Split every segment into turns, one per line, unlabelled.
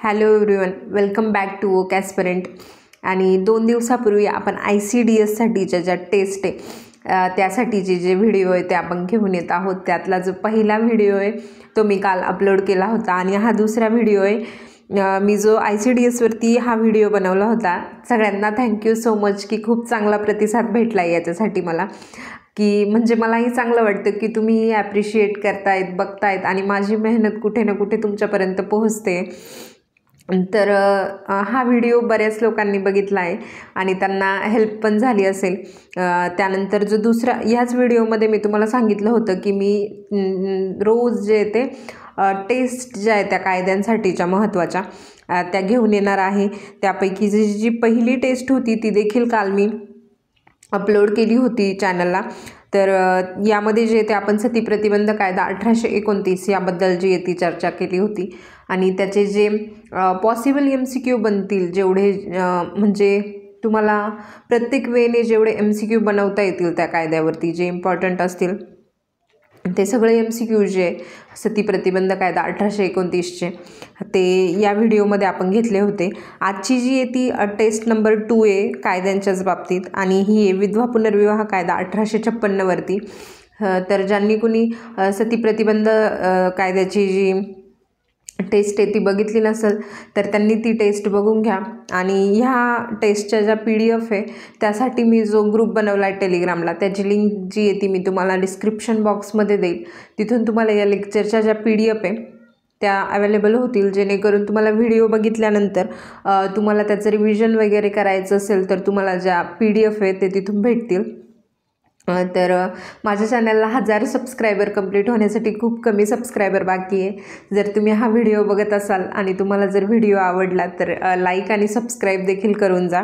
Hello everyone, welcome back to woke aspirant. आणि 2 दिवसापूर्वी आपण ICDSसाठीच्या ज्या टेस्ट आहे त्यासाठीचे जे व्हिडिओ आहे ते आपण घेऊन येत आहोत. त्यातला जो पहिला व्हिडिओ आहे तो मी काल अपलोड केला होता आणि हा दुसरा व्हिडिओ आहे. मी जो ICDSवरती हा व्हिडिओ बनवला होता. सगळ्यांना थँक्यू सो मच की खूप चांगला प्रतिसाद भेटला आहे याच्यासाठी मला, की म्हणजे मलाही चांगलं वाटतं की तुम्ही ॲप्रिशिएट करतायत, बघतायत आणि माझी मेहनत कुठे ना कुठे तुमच्यापर्यंत पोहोचते. तर हा व्हिडिओ बऱ्याच लोकांनी बघितला आहे आणि त्यांना हेल्प पण झाली असेल. त्यानंतर जो दुसरा ह्याच व्हिडिओमध्ये मी तुम्हाला सांगितलं होतं की मी रोज जे ते टेस्ट ज्या आहेत त्या कायद्यांसाठीच्या महत्त्वाच्या त्या घेऊन येणार आहे. त्यापैकी जी पहिली टेस्ट होती ती देखील काल मी अपलोड केली होती चॅनलला. तर यामध्ये जे ते आपण सती प्रतिबंध कायदा 1829 याबद्दल जी आहे ती चर्चा केली होती आणि त्याचे जे पॉसिबल MCQ बनतील, जेवढे म्हणजे तुम्हाला प्रत्येक वेळेने जेवढे MCQ बनवता येतील त्या कायद्यावरती जे इम्पॉर्टंट असतील ते सगळे MCQ जे सती प्रतिबंध कायदा 1829चे ते या व्हिडिओमध्ये आपण घेतले होते. आजची जी आहे ती टेस्ट नंबर 2 आहे कायद्यांच्याच बाबतीत आणि ही आहे विधवा पुनर्विवाह कायदा 1856वरती. तर ज्यांनी कुणी सती प्रतिबंध कायद्याची जी टेस्ट आहे ती बघितली नसेल तर त्यांनी ती टेस्ट बघून घ्या. आणि ह्या टेस्टच्या ज्या PDF आहे त्यासाठी मी जो ग्रुप बनवला आहे टेलिग्रामला, त्याची लिंक जी आहे ती मी तुम्हाला डिस्क्रिप्शन बॉक्समध्ये देईल. तिथून तुम्हाला या लेक्चरच्या ज्या PDF आहे त्या अवेलेबल होतील, जेणेकरून तुम्हाला व्हिडिओ बघितल्यानंतर तुम्हाला त्याचं रिव्हिजन वगैरे करायचं असेल तर तुम्हाला ज्या PDF आहे ते तिथून भेटतील. तर माझ्या चॅनलला 1000 सबस्क्रायबर कंप्लीट होण्यासाठी खूप कमी सबस्क्रायबर बाकी आहे. जर तुम्ही हा व्हिडिओ बघत असाल आणि तुम्हाला जर व्हिडिओ आवडला तर लाईक आणि सबस्क्राईब देखील करून जा.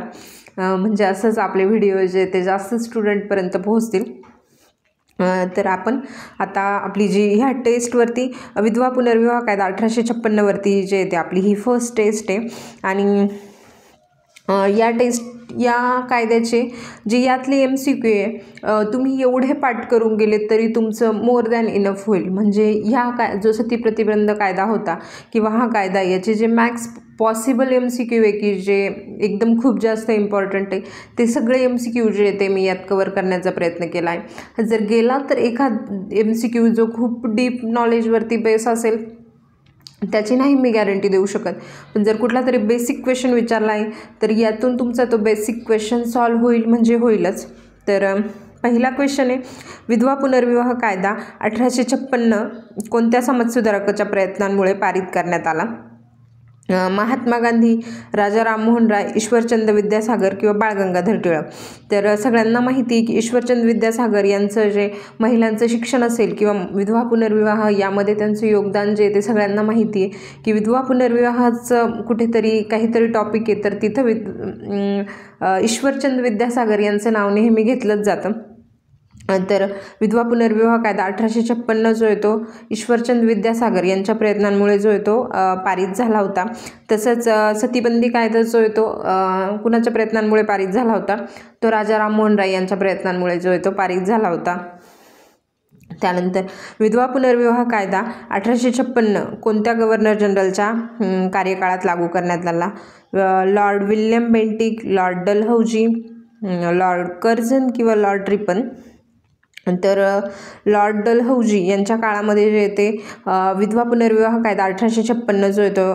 म्हणजे असंच आपले व्हिडिओ जे ते जास्त स्टुडंटपर्यंत पोहोचतील. तर आपण आता आपली जी ह्या टेस्टवरती विधवा पुनर्विवाह कायदा 1856वरती जे ते आपली ही फर्स्ट टेस्ट आहे. आणि या कायद्याचे जे यातले MCQ आहे तुम्ही एवढे पाठ करून गेले तरी तुमचं मोर दॅन इनफ होईल. म्हणजे ह्या जो सती प्रतिबंध कायदा होता किंवा हा कायदा याचे जे मॅक्स पॉसिबल MCQ आहे की जे एकदम खूप जास्त इम्पॉर्टंट आहे ते सगळे MCQ जे ते मी यात कवर करण्याचा प्रयत्न केला आहे. जर गेला तर एखाद MCQ जो खूप डीप नॉलेजवरती बेस असेल त्याची नाही मी गॅरंटी देऊ शकत, पण जर कुठला तरी बेसिक क्वेश्चन विचारला आहे तर यातून तुमचा तो बेसिक क्वेश्चन सॉल्व्ह होईल म्हणजे होईलच. तर पहिला क्वेश्चन आहे, विधवा पुनर्विवाह कायदा 1856 कोणत्या समाजसुधारकाच्या प्रयत्नांमुळे पारित करण्यात आला? महात्मा गांधी, राजा राममोहन राय, ईश्वरचंद्र विद्यासागर किंवा बाळ गंगाधर टिळक. तर सगळ्यांना माहिती आहे की ईश्वरचंद्र विद्यासागर यांचं जे महिलांचं शिक्षण असेल किंवा विधवा पुनर्विवाह यामध्ये त्यांचं योगदान जे ते सगळ्यांना माहिती आहे की विधवा पुनर्विवाहाचं कुठेतरी काहीतरी टॉपिक आहे तर तिथं ईश्वरचंद्र विद्यासागर यांचं नाव नेहमी घेतलंच जातं. तर विधवा पुनर्विवाह कायदा 1856 जो आहे तो ईश्वरचंद्र विद्यासागर यांच्या प्रयत्नांमुळे जो आहे तो पारित झाला होता. तसंच सतीबंदी कायदा जो आहे तो कुणाच्या प्रयत्नांमुळे पारित झाला होता? तो राजा राममोहन राय यांच्या प्रयत्नांमुळे जो आहे तो पारित झाला होता. त्यानंतर विधवा पुनर्विवाह कायदा 1856 कोणत्या गव्हर्नर जनरलच्या कार्यकाळात लागू करण्यात आला? Lord William Bentinck, Lord Dalhousie, Lord Curzon किंवा लॉर्ड रिपन. तर लॉर्ड डलहौजी यांच्या काळामध्ये जे ते विधवा पुनर्विवाह कायदा 1856 जो आहे तो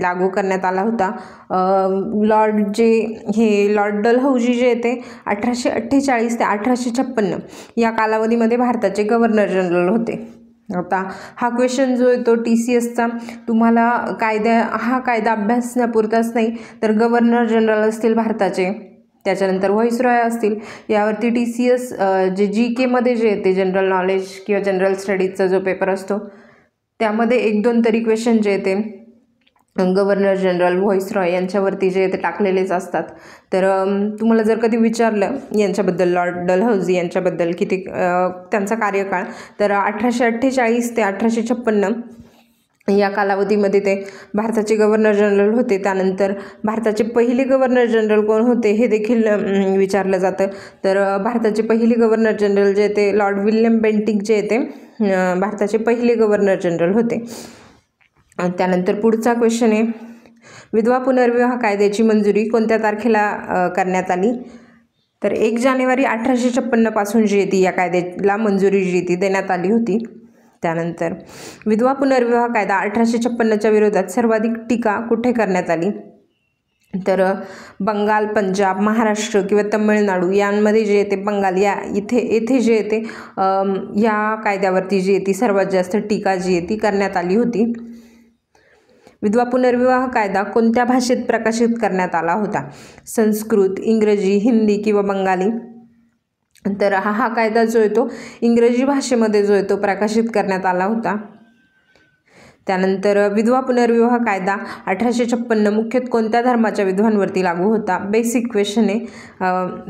लागू करण्यात आला होता. लॉर्ड डलहौजी जे ते 1848 ते 1856 या कालावधीमध्ये भारताचे गव्हर्नर जनरल होते. आता हा क्वेश्चन जो आहे तो TCSचा तुम्हाला हा कायदा अभ्यासण्यापुरताच नाही तर गव्हर्नर जनरल असतील भारताचे, त्याच्यानंतर व्हाईसरॉय असतील, यावरती TCS जे GKमध्ये जे ते जनरल नॉलेज किंवा जनरल स्टडीजचा जो पेपर असतो त्यामध्ये 1-2 तरी क्वेश्चन जे ते गव्हर्नर जनरल, व्हाईसरॉय यांच्यावरती जे ते टाकलेलेच असतात. तर तुम्हाला जर कधी विचारलं यांच्याबद्दल, लॉर्ड डलहौजी यांच्याबद्दल किती त्यांचा कार्यकाळ, तर 1848 ते 1856 या कालावधीमध्ये ते भारताचे गव्हर्नर जनरल होते. त्यानंतर भारताचे पहिले गव्हर्नर जनरल कोण होते हे देखील विचारलं जातं. तर भारताचे पहिले गव्हर्नर जनरल जे ते लॉर्ड विल्यम बेंटिक जे ते भारताचे पहिले गव्हर्नर जनरल होते. त्यानंतर पुढचा क्वेश्चन आहे, विधवा पुनर्विवाह कायद्याची मंजुरी कोणत्या तारखेला करण्यात आली? तर 1 जानेवारी 1856 पासून जी ती या कायद्याला मंजुरी जी ती देण्यात आली होती. त्यानंतर विधवा पुनर्विवाह कायदा 1856च्या विरोधात सर्वाधिक टीका कुठे करण्यात आली? तर बंगाल, पंजाब, महाराष्ट्र किंवा तमिळनाडू यांमध्ये जे येते बंगाल येथे जे येते या कायद्यावरती जी ती सर्वात जास्त टीका जी ती करण्यात आली होती. विधवा पुनर्विवाह कायदा कोणत्या भाषेत प्रकाशित करण्यात आला होता? संस्कृत, इंग्रजी, हिंदी किंवा बंगाली? तर हा कायदा जो आहे तो इंग्रजी भाषेमध्ये जो आहे तो प्रकाशित करण्यात आला होता. त्यानंतर विधवा पुनर्विवाह कायदा 1856 मुख्यतः कोणत्या धर्माच्या विधवांवरती लागू होता? बेसिक क्वेश्चन आहे,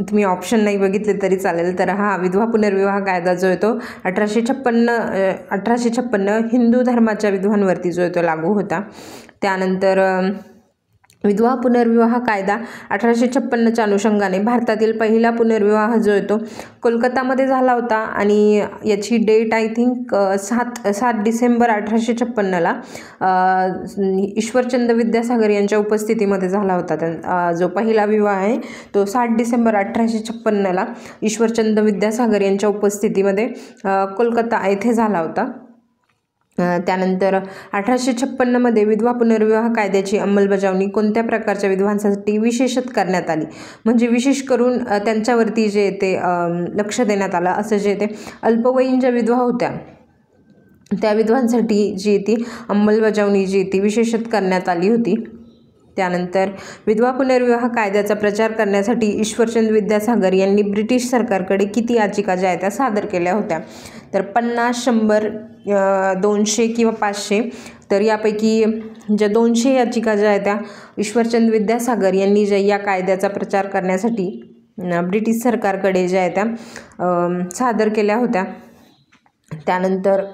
तुम्ही ऑप्शन नाही बघितले तरी चालेल. तर हा विधवा पुनर्विवाह कायदा जो आहे तो 1856 हिंदू धर्माच्या विधवांवरती जो आहे तो लागू होता. त्यानंतर विधवा पुनर्विवाह कायदा 1856च्या अनुषंगाने भारतातील पहिला पुनर्विवाह जो आहे तो कोलकातामध्ये झाला होता आणि याची डेट आय थिंक 7 डिसेंबर 1856ला ईश्वरचंद्र विद्यासागर यांच्या उपस्थितीमध्ये झाला होता. जो पहिला विवाह आहे तो 7 डिसेंबर 1856ला ईश्वरचंद्र विद्यासागर यांच्या उपस्थितीमध्ये कोलकाता येथे झाला होता. त्यानंतर 1856मध्ये विधवा पुनर्विवाह कायद्याची अंमलबजावणी कोणत्या प्रकारच्या विधवांसाठी विशेषत करण्यात आली? म्हणजे विशेष करून त्यांच्यावरती जे ते लक्ष देण्यात आलं. असं जे ते अल्पवयीन ज्या विधवा होत्या त्या विधवांसाठी जी ती अंमलबजावणी जी ती विशेषत करण्यात आली होती. त्यानंतर विधवा पुनर्विवाह कायद्याचा प्रचार करण्यासाठी ईश्वरचंद्र विद्यासागर यांनी ब्रिटिश सरकारकडे किती याचिका ज्या आहेत त्या सादर केल्या होत्या? तर 50, 100, 200 किंवा 500. तर यापैकी ज्या 200 याचिका ज्या आहेत त्या ईश्वरचंद्र विद्यासागर यांनी ज्या या कायद्याचा प्रचार करण्यासाठी ब्रिटिश सरकारकडे ज्या आहेत त्या सादर केल्या होत्या. त्यानंतर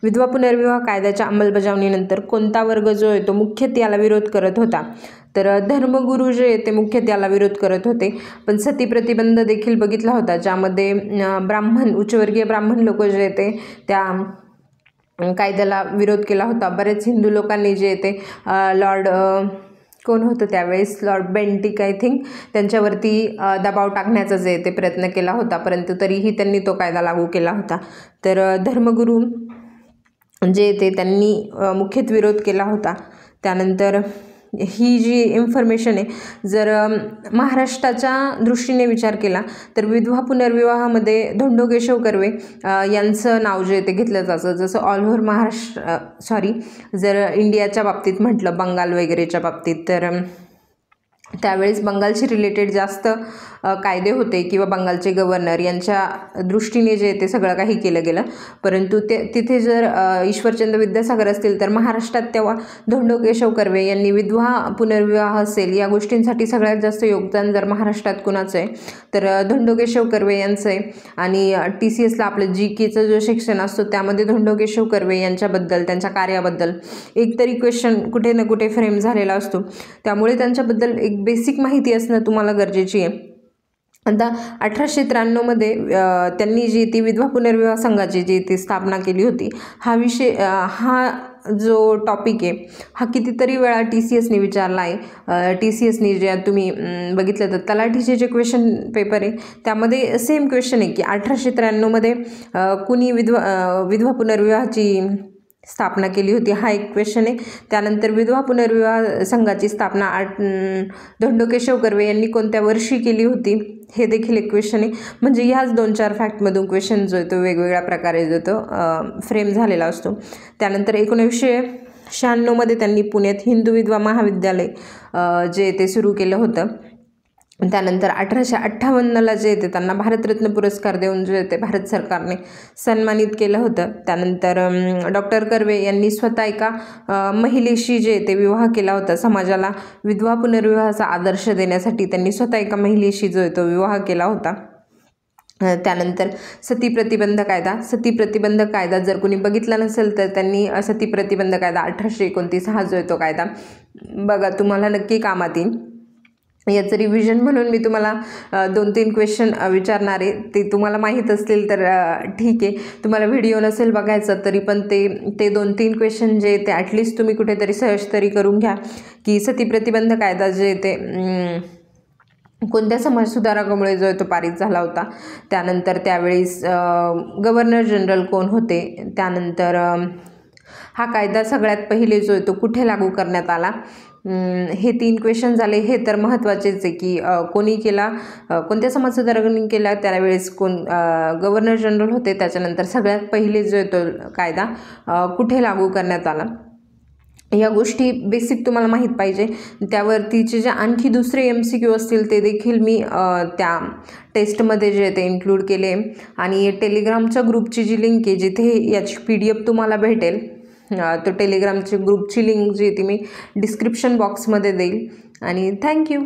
विधवा पुनर्विवाह कायद्याच्या अंमलबजावणीनंतर कोणता वर्ग जो आहे तो मुख्य त्याला विरोध करत होता? तर धर्मगुरू जे आहे ते मुख्य त्याला विरोध करत होते. पण सती प्रतिबंध देखील बघितला होता, ज्यामध्ये ब्राह्मण, उच्चवर्गीय ब्राह्मण लोक जे आहे ते त्या कायद्याला विरोध केला होता. बरेच हिंदू लोकांनी जे आहे ते लॉर्ड कोण होतं त्यावेळेस, लॉर्ड बेंटिक आय थिंक, त्यांच्यावरती दबाव टाकण्याचा जे ते प्रयत्न केला होता, परंतु तरीही त्यांनी तो कायदा लागू केला होता. तर धर्मगुरू जे ते त्यांनी मुख्यतः विरोध केला होता. त्यानंतर ही जी इन्फॉर्मेशन आहे, जर महाराष्ट्राच्या दृष्टीने विचार केला तर विधवा पुनर्विवाहामध्ये धोंडो केशव कर्वे यांचं नाव जे ते घेतलं जातं. जसं ऑल ओव्हर महाराष्ट्र जर इंडियाच्या बाबतीत म्हटलं, बंगाल वगैरेच्या बाबतीत, तर त्यावेळेस बंगालशी रिलेटेड जास्त कायदे होते किंवा बंगालचे गव्हर्नर यांच्या दृष्टीने जे ते सगळं काही केलं गेलं. परंतु तिथे जर ईश्वरचंद्र विद्यासागर असतील तर महाराष्ट्रात तेव्हा धोंडो केशव कर्वे यांनी विधवा पुनर्विवाह असेल या गोष्टींसाठी सगळ्यात जास्त योगदान जर महाराष्ट्रात कुणाचं आहे तर धोंडो केशव कर्वे यांचं आहे. आणि TCSला आपलं GKचं जो सेक्शन असतो त्यामध्ये धोंडो केशव कर्वे यांच्याबद्दल, त्यांच्या कार्याबद्दल एक तरी क्वेश्चन कुठे ना कुठे फ्रेम झालेला असतो. त्यामुळे त्यांच्याबद्दल एक बेसिक माहिती असणं तुम्हाला गरजेची आहे. आता 1893मध्ये त्यांनी जी ती विधवा पुनर्विवाह संघाची जी ती स्थापना केली होती. हा जो टॉपिक आहे हा कितीतरी वेळा TCSने विचारला आहे. TCSने जे तुम्ही बघितलं तर तलाठीचे जे क्वेश्चन पेपर आहे त्यामध्ये सेम क्वेश्चन आहे की 1893मध्ये कुणी विधवा पुनर्विवाहाची स्थापना केली होती, हा एक क्वेश्चन आहे. त्यानंतर विधवा पुनर्विवाह संघाची स्थापना धोंडो केशव कर्वे यांनी कोणत्या वर्षी केली होती, हे देखील एक क्वेश्चन आहे. म्हणजे ह्याच 2-4 फॅक्टमधून क्वेश्चन जो आहे तो वेगवेगळ्या प्रकारे जो तो फ्रेम झालेला असतो. त्यानंतर 1996मध्ये त्यांनी पुण्यात हिंदू विधवा महाविद्यालय जे ते सुरू केलं होतं. त्यानंतर 1858ला जे ते त्यांना भारतरत्न पुरस्कार देऊन जे ते भारत सरकारने सन्मानित केलं होतं. त्यानंतर डॉक्टर कर्वे यांनी स्वतः एका महिलेशी जे ते विवाह केला होता. समाजाला विधवा पुनर्विवाहाचा आदर्श देण्यासाठी त्यांनी स्वतः एका महिलेशी जो तो विवाह केला होता. त्यानंतर सती प्रतिबंध कायदा जर कोणी बघितला नसेल तर त्यांनी सती प्रतिबंध कायदा 1829 हा जो आहे तो कायदा बघा, तुम्हाला नक्की कामात येईल. याचं रिव्हिजन म्हणून मी तुम्हाला 2-3 क्वेश्चन विचारणार आहे. ते तुम्हाला माहीत असतील तर ठीक आहे, तुम्हाला व्हिडिओ नसेल बघायचा तरी पण ते 2-3 क्वेश्चन जे ते ॲटलिस्ट तुम्ही कुठेतरी सर्च तरी करून घ्या की सती प्रतिबंध कायदा जे ते कोणत्या समाज सुधारकामुळे जो तो पारित झाला होता, त्यानंतर त्यावेळेस गव्हर्नर जनरल कोण होते, त्यानंतर हा कायदा सगळ्यात पहिले जो आहे तो कुठे लागू करण्यात आला. हे 3 क्वेश्चन झाले. हे तर महत्त्वाचेच आहे की कोणी केला, कोणत्या समाज सुधारकांनी केला, त्यावेळेस गव्हर्नर जनरल होते, त्याच्यानंतर सगळ्यात पहिले जो आहे तो कायदा कुठे लागू करण्यात आला. या गोष्टी बेसिक तुम्हाला माहीत पाहिजे. त्यावरतीचे जे आणखी दुसरे MCQ असतील ते देखील मी त्या टेस्टमध्ये जे ते इन्क्लूड केले. आणि टेलिग्रामच्या ग्रुपची जी लिंक आहे जिथे याची PDF तुम्हाला भेटेल, तो टेलिग्रामची ग्रुपची लिंक जी ती मी डिस्क्रिप्शन बॉक्समध्ये देईल. आणि थँक्यू.